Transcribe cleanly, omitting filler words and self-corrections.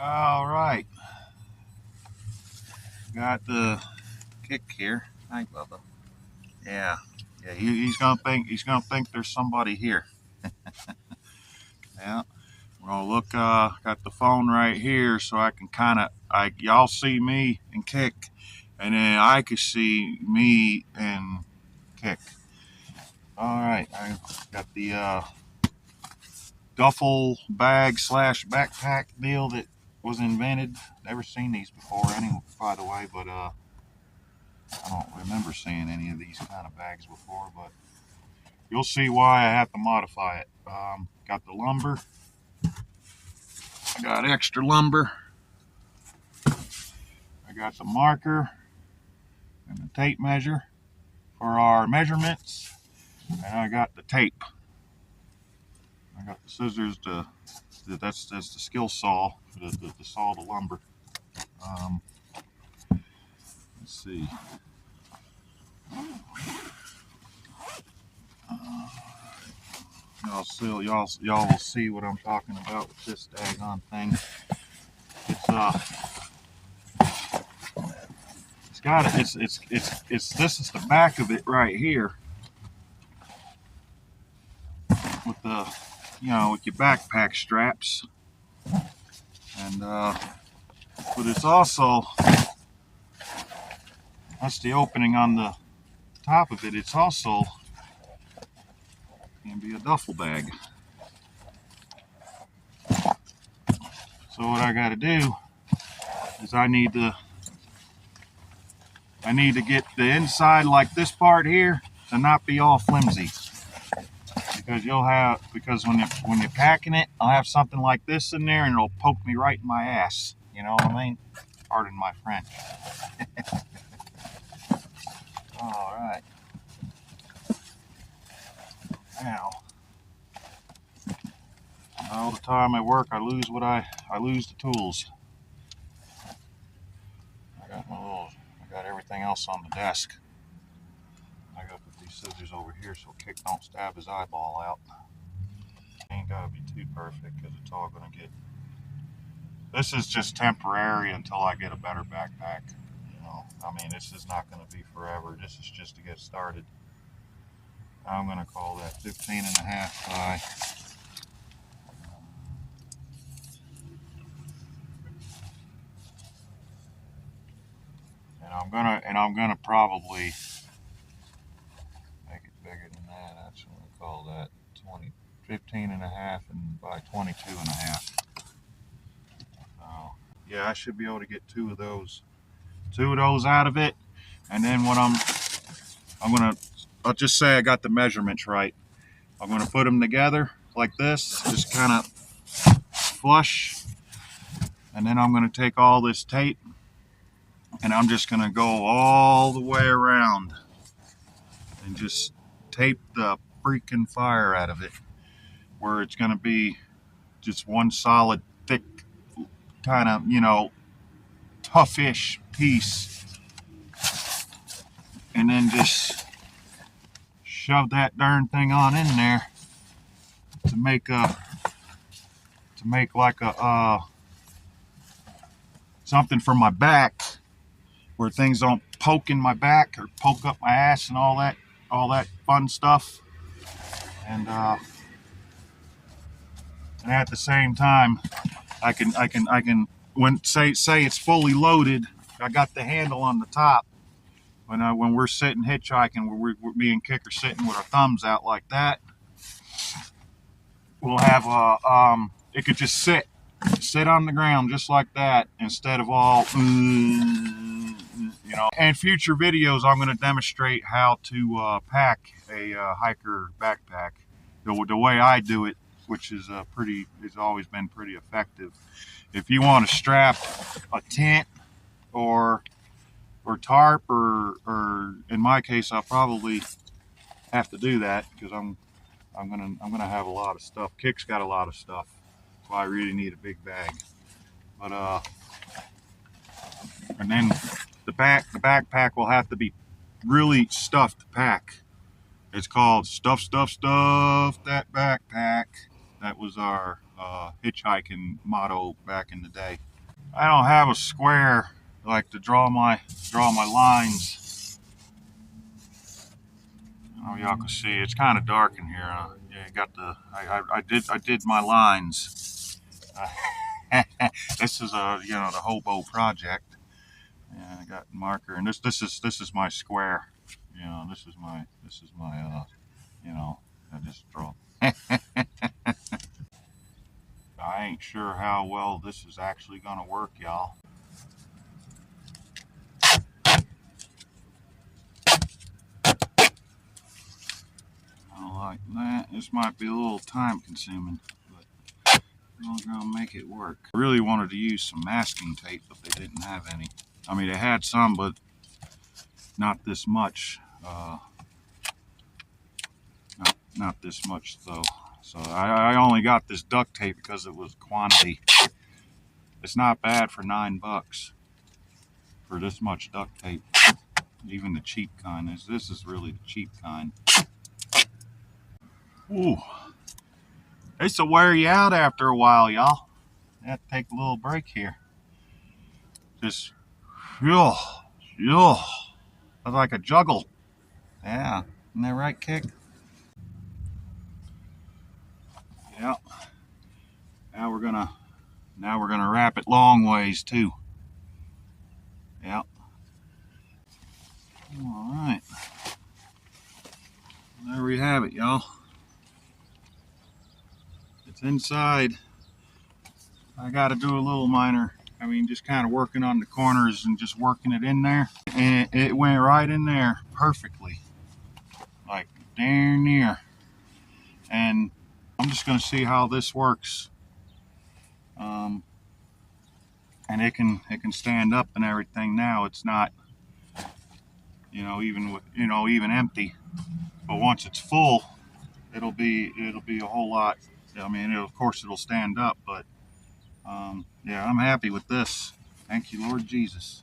All right, got the kick here. Hi, Bubba. Yeah, yeah. He's gonna think there's somebody here. Yeah, we're gonna look. Got the phone right here, so I can y'all see me and kick, and then I can see me and kick. All right, I got the duffel bag slash backpack deal that was invented. Never seen these before, anyway, by the way, but I don't remember seeing any of these kind of bags before, but you'll see why I have to modify it. Got the lumber. I got extra lumber. I got the marker and the tape measure for our measurements. And I got the tape. I got the scissors that's the skill saw to saw the lumber. Let's see. Y'all will see what I'm talking about with this daggone thing. This is the back of it right here with with your backpack straps, and but it's also, that's the opening on the top of it. It's also can be a duffel bag. So what I got to do is I need to get the inside, like this part here, to not be all flimsy, because when you're packing it, I'll have something like this in there and it'll poke me right in my ass. You know what I mean? Pardon my French. All right. Now, all the time I work, I lose the tools. I got everything else on the desk. I gotta put these scissors over here so Kick don't stab his eyeball out. Ain't gotta be too perfect because it's all gonna get. This is just temporary until I get a better backpack. I mean, this is not gonna be forever. This is just to get started. I'm gonna call that 15.5 by. And I'm gonna probably make it bigger than that. That's what I call that 15.5 and by 22.5. So yeah, I should be able to get two of those out of it. And then I'll just say I got the measurements right. I'm gonna put them together like this, just kind of flush, and then I'm gonna take all this tape and I'm just gonna go all the way around and just tape the freaking fire out of it, where it's gonna be just one solid thick kind of toughish piece, and then just shove that darn thing on in there to make like a something for my back, where things don't poke in my back or poke up my ass and all that fun stuff. And at the same time, I can when say it's fully loaded, I got the handle on the top. When we're sitting hitchhiking, where me and Kick are sitting with our thumbs out like that, we'll have it could just sit on the ground just like that, instead of all In future videos, I'm going to demonstrate how to pack a hiker backpack the way I do it, which is has always been pretty effective. If you want to strap a tent or tarp, or in my case, I'll probably have to do that because I'm gonna have a lot of stuff. Kick's got a lot of stuff, so I really need a big bag. But and then the backpack will have to be really stuffed pack. It's called stuff that backpack. That was our hitchhiking motto back in the day. I don't have a square like to draw my lines. Oh, y'all can see it's kind of dark in here. Yeah, you got the I did my lines. This is the hobo project. Yeah, I got marker, and this is my square. This is my I just draw. I ain't sure how well this is actually gonna work, y'all. I like that. This might be a little time consuming, but we're gonna make it work. I really wanted to use some masking tape, but they didn't have any. I mean, they had some, but not this much. Not this much though. So I only got this duct tape because it was quantity. It's not bad for $9 for this much duct tape. Even the cheap kind. This is really the cheap kind. Ooh, this will wear you out after a while, y'all. You have to take a little break here. Just, that's like a juggle. Yeah, isn't that right, Kick? Yeah. Now we're gonna wrap it long ways too. Yeah. All right. There we have it, y'all. It's inside. I got to do a little minor. I mean, just kind of working on the corners and just working it in there. And it went right in there perfectly. Like darn near. And I'm just going to see how this works. And it can stand up and everything now. It's not, even empty. But once it's full, it'll be a whole lot. I mean, of course it'll stand up, but yeah, I'm happy with this. Thank you, Lord Jesus.